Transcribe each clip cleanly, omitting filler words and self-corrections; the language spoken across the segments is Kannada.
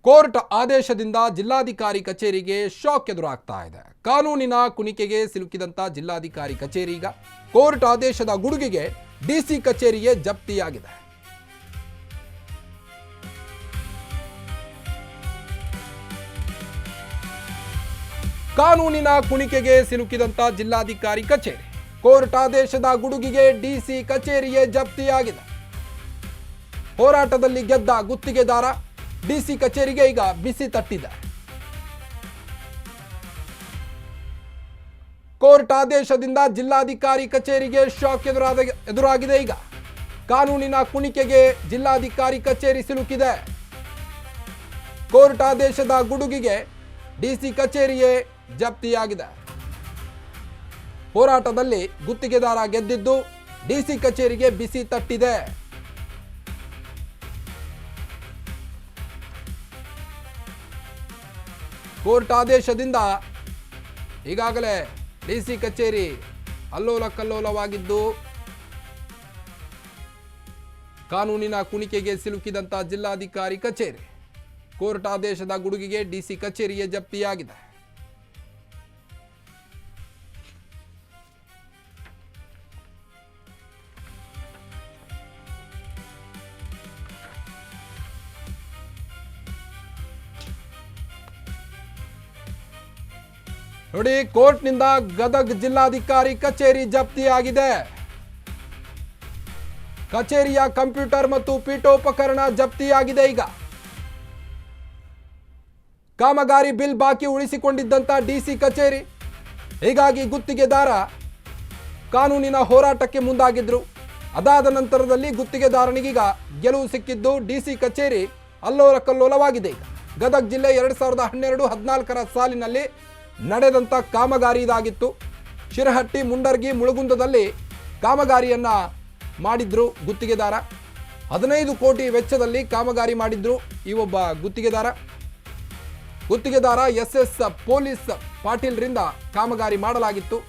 ಕೋರ್ಟ್ ಆದೇಶದಿಂದ ಜಿಲ್ಲಾಧಿಕಾರಿ ಕಚೇರಿಗೆ ಶಾಕ್ ಎದುರಾಗ್ತಾ ಇದೆ. ಕಾನೂನಿನ ಕುಣಿಕೆಗೆ ಸಿಲುಕಿದಂತ ಜಿಲ್ಲಾಧಿಕಾರಿ ಕಚೇರಿ ಈಗ ಕೋರ್ಟ್ ಆದೇಶದ ಗುಡುಗಿಗೆ ಡಿಸಿ ಕಚೇರಿಗೆ ಜಪ್ತಿಯಾಗಿದೆ. ಕಾನೂನಿನ ಕುಣಿಕೆಗೆ ಸಿಲುಕಿದಂತ ಜಿಲ್ಲಾಧಿಕಾರಿ ಕಚೇರಿ ಕೋರ್ಟ್ ಆದೇಶದ ಗುಡುಗಿಗೆ ಡಿಸಿ ಕಚೇರಿಗೆ ಜಪ್ತಿಯಾಗಿದೆ. ಹೋರಾಟದಲ್ಲಿ ಗೆದ್ದ ಗುತ್ತಿಗೆದಾರ ಡಿಸಿ ಕಚೇರಿಗೆ ಈಗ ಬಿಸಿ ತಟ್ಟಿದೆ. ಕೋರ್ಟ್ ಆದೇಶದಿಂದ ಜಿಲ್ಲಾಧಿಕಾರಿ ಕಚೇರಿಗೆ ಶಾಕ್ ಎದುರಾಗಿದೆ. ಈಗ ಕಾನೂನಿನ ಕುಣಿಕೆಗೆ ಜಿಲ್ಲಾಧಿಕಾರಿ ಕಚೇರಿ ಸಿಲುಕಿದೆ. ಕೋರ್ಟ್ ಆದೇಶದ ಗುಡುಗಿಗೆ ಡಿಸಿ ಕಚೇರಿಯೇ ಜಪ್ತಿಯಾಗಿದೆ. ಹೋರಾಟದಲ್ಲಿ ಗುತ್ತಿಗೆದಾರ ಗೆದ್ದಿದ್ದು ಡಿಸಿ ಕಚೇರಿಗೆ ಬಿಸಿ ತಟ್ಟಿದೆ. ಕೋರ್ಟ್ ಆದೇಶದಿಂದ ಈಗಾಗಲೇ ಡಿಸಿ ಕಚೇರಿ ಅಲ್ಲೋಲ ಕಲ್ಲೋಲವಾಗಿದ್ದು ಕಾನೂನಿನ ಕುಣಿಕೆಗೆ ಸಿಲುಕಿದಂತ ಜಿಲ್ಲಾಧಿಕಾರಿ ಕಚೇರಿ ಕೋರ್ಟ್ ಆದೇಶದ ಗುಡುಗಿಗೆ ಡಿಸಿ ಕಚೇರಿಯೇ ಜಪ್ತಿಯಾಗಿದೆ. ನೋಡಿ, ಕೋರ್ಟ್ನಿಂದ ಗದಗ ಜಿಲ್ಲಾಧಿಕಾರಿ ಕಚೇರಿ ಜಪ್ತಿಯಾಗಿದೆ. ಕಚೇರಿಯ ಕಂಪ್ಯೂಟರ್ ಮತ್ತು ಪೀಠೋಪಕರಣ ಜಪ್ತಿಯಾಗಿದೆ. ಈಗ ಕಾಮಗಾರಿ ಬಿಲ್ ಬಾಕಿ ಉಳಿಸಿಕೊಂಡಿದ್ದಂತ ಡಿಸಿ ಕಚೇರಿ, ಹೀಗಾಗಿ ಗುತ್ತಿಗೆದಾರ ಕಾನೂನಿನ ಹೋರಾಟಕ್ಕೆ ಮುಂದಾಗಿದ್ರು. ಅದಾದ ನಂತರದಲ್ಲಿ ಗುತ್ತಿಗೆದಾರನಿಗೀಗ ಗೆಲುವು ಸಿಕ್ಕಿದ್ದು ಡಿಸಿ ಕಚೇರಿ ಅಲ್ಲೋಲ ಕಲ್ಲೋಲವಾಗಿದೆ. ಈಗ ಗದಗ ಜಿಲ್ಲೆ 2012-14 ಸಾಲಿನಲ್ಲಿ ನಡೆದಂತ ಕಾಮಗಾರಿ ಇದಾಗಿತ್ತು. ಶಿರಹಟ್ಟಿ, ಮುಂಡರ್ಗಿ, ಮುಳುಗುಂದದಲ್ಲಿ ಕಾಮಗಾರಿಯನ್ನ ಮಾಡಿದ್ರು ಗುತ್ತಿಗೆದಾರ. 15 ಕೋಟಿ ವೆಚ್ಚದಲ್ಲಿ ಕಾಮಗಾರಿ ಮಾಡಿದ್ರು ಈ ಒಬ್ಬ ಗುತ್ತಿಗೆದಾರ. ಎಸ್ ಪೊಲೀಸ್ ಪಾಟೀಲ್ರಿಂದ ಕಾಮಗಾರಿ ಮಾಡಲಾಗಿತ್ತು.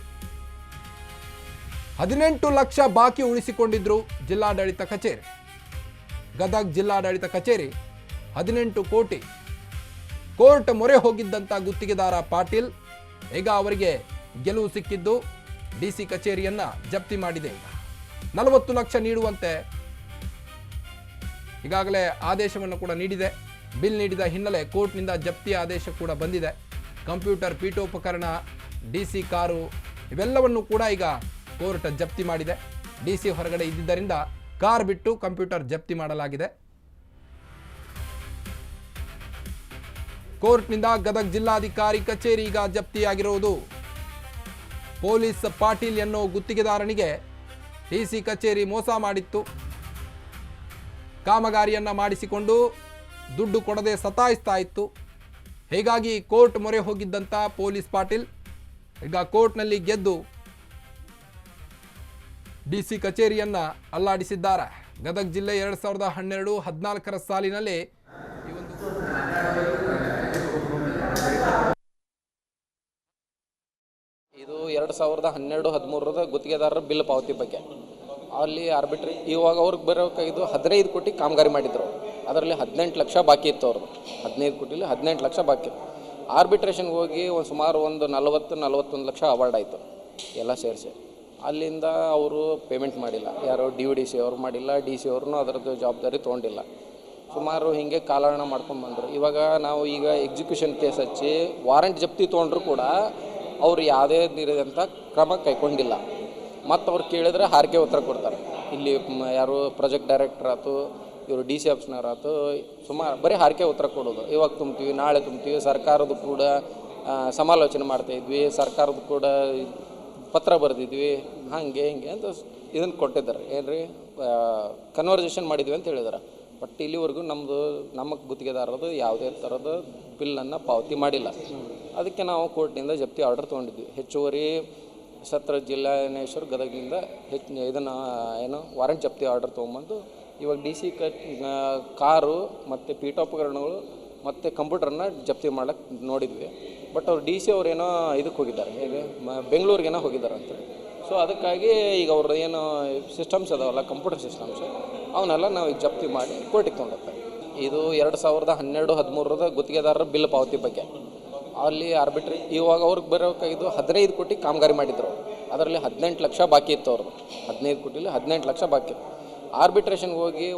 18 ಲಕ್ಷ ಬಾಕಿ ಉಳಿಸಿಕೊಂಡಿದ್ರು ಜಿಲ್ಲಾಡಳಿತ ಕಚೇರಿ. ಗದಗ ಜಿಲ್ಲಾಡಳಿತ ಕಚೇರಿ 18 ಕೋಟಿ ಕೋರ್ಟ್ ಮೊರೆ ಹೋಗಿದ್ದಂತ ಗುತ್ತಿಗೆದಾರ ಪಾಟೀಲ್, ಈಗ ಅವರಿಗೆ ಗೆಲುವು ಸಿಕ್ಕಿದ್ದು ಡಿಸಿ ಕಚೇರಿಯನ್ನ ಜಪ್ತಿ ಮಾಡಿದೆ. ಈಗ 40 ಲಕ್ಷ ನೀಡುವಂತೆ ಈಗಾಗಲೇ ಆದೇಶವನ್ನು ಕೂಡ ನೀಡಿದೆ. ಬಿಲ್ ನೀಡಿದ ಹಿನ್ನೆಲೆ ಕೋರ್ಟ್ನಿಂದ ಜಪ್ತಿ ಆದೇಶ ಕೂಡ ಬಂದಿದೆ. ಕಂಪ್ಯೂಟರ್, ಪೀಠೋಪಕರಣ, ಡಿಸಿ ಕಾರು ಇವೆಲ್ಲವನ್ನು ಕೂಡ ಈಗ ಕೋರ್ಟ್ ಜಪ್ತಿ ಮಾಡಿದೆ. ಡಿಸಿ ಹೊರಗಡೆ ಇದ್ದಿದ್ದರಿಂದ ಕಾರ್ ಬಿಟ್ಟು ಕಂಪ್ಯೂಟರ್ ಜಪ್ತಿ ಮಾಡಲಾಗಿದೆ. ಕೋರ್ಟ್ನಿಂದ ಗದಗ ಜಿಲ್ಲಾಧಿಕಾರಿ ಕಚೇರಿ ಈಗ ಜಪ್ತಿಯಾಗಿರುವುದು. ಪೊಲೀಸ್ ಪಾಟೀಲ್ ಎನ್ನೋ ಗುತ್ತಿಗೆದಾರನಿಗೆ ಡಿಸಿ ಕಚೇರಿ ಮೋಸ ಮಾಡಿತ್ತು. ಕಾಮಗಾರಿಯನ್ನ ಮಾಡಿಸಿಕೊಂಡು ದುಡ್ಡು ಕೊಡದೆ ಸತಾಯಿಸ್ತಾ ಇತ್ತು. ಹೀಗಾಗಿ ಕೋರ್ಟ್ ಮೊರೆ ಹೋಗಿದ್ದಂತ ಪೊಲೀಸ್ ಪಾಟೀಲ್ ಈಗ ಕೋರ್ಟ್ನಲ್ಲಿ ಗೆದ್ದು ಡಿಸಿ ಕಚೇರಿಯನ್ನ ಅಲ್ಲಾಡಿಸಿದ್ದಾರೆ. ಗದಗ ಜಿಲ್ಲೆ 2012-14 ಸಾಲಿನಲ್ಲಿ ಇದು 2012-13 ಗುತ್ತಿಗೆದಾರರ ಬಿಲ್ ಪಾವತಿ ಬಗ್ಗೆ ಅಲ್ಲಿ ಆರ್ಬಿಟ್ರಿ ಇವಾಗ ಅವ್ರಿಗೆ ಬರೋಕ್ಕಾಗಿದ್ದು 15 ಕೋಟಿ ಕಾಮಗಾರಿ ಮಾಡಿದ್ರು. ಅದರಲ್ಲಿ 18 ಲಕ್ಷ ಬಾಕಿ ಇತ್ತು. ಅವ್ರದ್ದು 15 ಕೋಟಿಲಿ 18 ಲಕ್ಷ ಬಾಕಿ. ಆರ್ಬಿಟ್ರೇಷನ್ಗೆ ಹೋಗಿ ಸುಮಾರು ಒಂದು 40-41 ಲಕ್ಷ ಅವಾರ್ಡ್ ಆಯಿತು ಎಲ್ಲ ಸೇರಿಸಿ. ಅಲ್ಲಿಂದ ಅವರು ಪೇಮೆಂಟ್ ಮಾಡಿಲ್ಲ. ಯಾರು DVDC ಅವರು ಮಾಡಿಲ್ಲ, DC ಅವ್ರನ್ನೂ ಅದರದ್ದು ಜವಾಬ್ದಾರಿ ತೊಗೊಂಡಿಲ್ಲ. ಸುಮಾರು ಹೀಗೆ ಕಾಲಹರಣ ಮಾಡ್ಕೊಂಡು ಬಂದರು. ಇವಾಗ ನಾವು ಈಗ ಎಕ್ಸಿಕ್ಯೂಷನ್ ಕೇಸ್ ಹಚ್ಚಿ ವಾರಂಟ್ ಜಪ್ತಿ ತೊಗೊಂಡ್ರು ಕೂಡ ಅವರು ಯಾವುದೇ ನೀರಿದಂಥ ಕ್ರಮ ಕೈಗೊಂಡಿಲ್ಲ. ಮತ್ತು ಅವ್ರು ಕೇಳಿದ್ರೆ ಹಾರಿಕೆ ಉತ್ತರ ಕೊಡ್ತಾರೆ. ಇಲ್ಲಿ ಯಾರು ಪ್ರಾಜೆಕ್ಟ್ ಡೈರೆಕ್ಟರ್ ಆಯ್ತು, ಇವರು DC ಆಫೀಸ್ನವ್ರು ಆಯ್ತು, ಸುಮಾರು ಬರೀ ಹಾರಿಕೆ ಉತ್ತರ ಕೊಡೋದು. ಇವಾಗ ತುಂಬ್ತೀವಿ, ನಾಳೆ ತುಂಬ್ತೀವಿ, ಸರ್ಕಾರದ ಕೂಡ ಸಮಾಲೋಚನೆ ಮಾಡ್ತಾಯಿದ್ವಿ, ಸರ್ಕಾರದ ಕೂಡ ಪತ್ರ ಬರೆದಿದ್ವಿ, ಹಾಗೆ ಹಿಂಗೆ ಅಂತ ಇದನ್ನು ಕೊಟ್ಟಿದ್ದಾರೆ. ಏನ್ರಿ ಕನ್ವರ್ಸೇಷನ್ ಮಾಡಿದ್ವಿ ಅಂತ ಹೇಳಿದಾರೆ. ಬಟ್ ಇಲ್ಲಿವರೆಗೂ ನಮ್ಮ ಗುತ್ತಿಗೆದಾರದು ಯಾವುದೇ ಥರದ ಬಿಲ್ಲನ್ನು ಪಾವತಿ ಮಾಡಿಲ್ಲ. ಅದಕ್ಕೆ ನಾವು ಕೋರ್ಟ್ನಿಂದ ಜಪ್ತಿ ಆರ್ಡರ್ ತೊಗೊಂಡಿದ್ವಿ. ಹೆಚ್ಚುವರಿ ಸತ್ರ ಜಿಲ್ಲಾನೇಶ್ವರ ಗದಗಿನಿಂದ ಇದನ್ನು ವಾರಂಟ್ ಜಪ್ತಿ ಆರ್ಡರ್ ತೊಗೊಂಬಂದು ಇವಾಗ DC ಕಾರು ಮತ್ತು ಪೀಠೋಪಕರಣಗಳು ಮತ್ತು ಕಂಪ್ಯೂಟರ್ನ ಜಪ್ತಿ ಮಾಡಕ್ಕೆ ನೋಡಿದ್ವಿ. ಬಟ್ ಅವ್ರು DC ಅವ್ರೇನೋ ಇದಕ್ಕೆ ಹೋಗಿದ್ದಾರೆ, ಹೇಗೆ ಬೆಂಗಳೂರಿಗೇನೋ ಹೋಗಿದ್ದಾರೆ ಅಂತ. ಸೊ ಅದಕ್ಕಾಗಿ ಈಗ ಅವ್ರ ಏನು ಸಿಸ್ಟಮ್ಸ್ ಅದಾವಲ್ಲ, ಕಂಪ್ಯೂಟರ್ ಸಿಸ್ಟಮ್ಸ್, ಅವನ್ನೆಲ್ಲ ನಾವು ಈಗ ಜಪ್ತಿ ಮಾಡಿ ಕೋರ್ಟಿಗೆ ತೊಗೊಂಡೋಗ್ತಾರೆ. ಇದು 2012-13 ಗುತ್ತಿಗೆದಾರರ ಬಿಲ್ ಪಾವತಿ ಬಗ್ಗೆ. ಅಲ್ಲಿ ಇವಾಗ ಅವ್ರಿಗೆ ಬರೋಕ್ಕಾಗಿದ್ದು 15 ಕೋಟಿ ಕಾಮಗಾರಿ ಮಾಡಿದ್ರು. ಅದರಲ್ಲಿ 18 ಲಕ್ಷ ಬಾಕಿ ಇತ್ತು ಅವ್ರದ್ದು. 15 ಕೋಟಿಲಿ 18 ಲಕ್ಷ ಬಾಕಿ. ಆರ್ಬಿಟ್ರೇಷನ್ಗೆ ಹೋಗಿ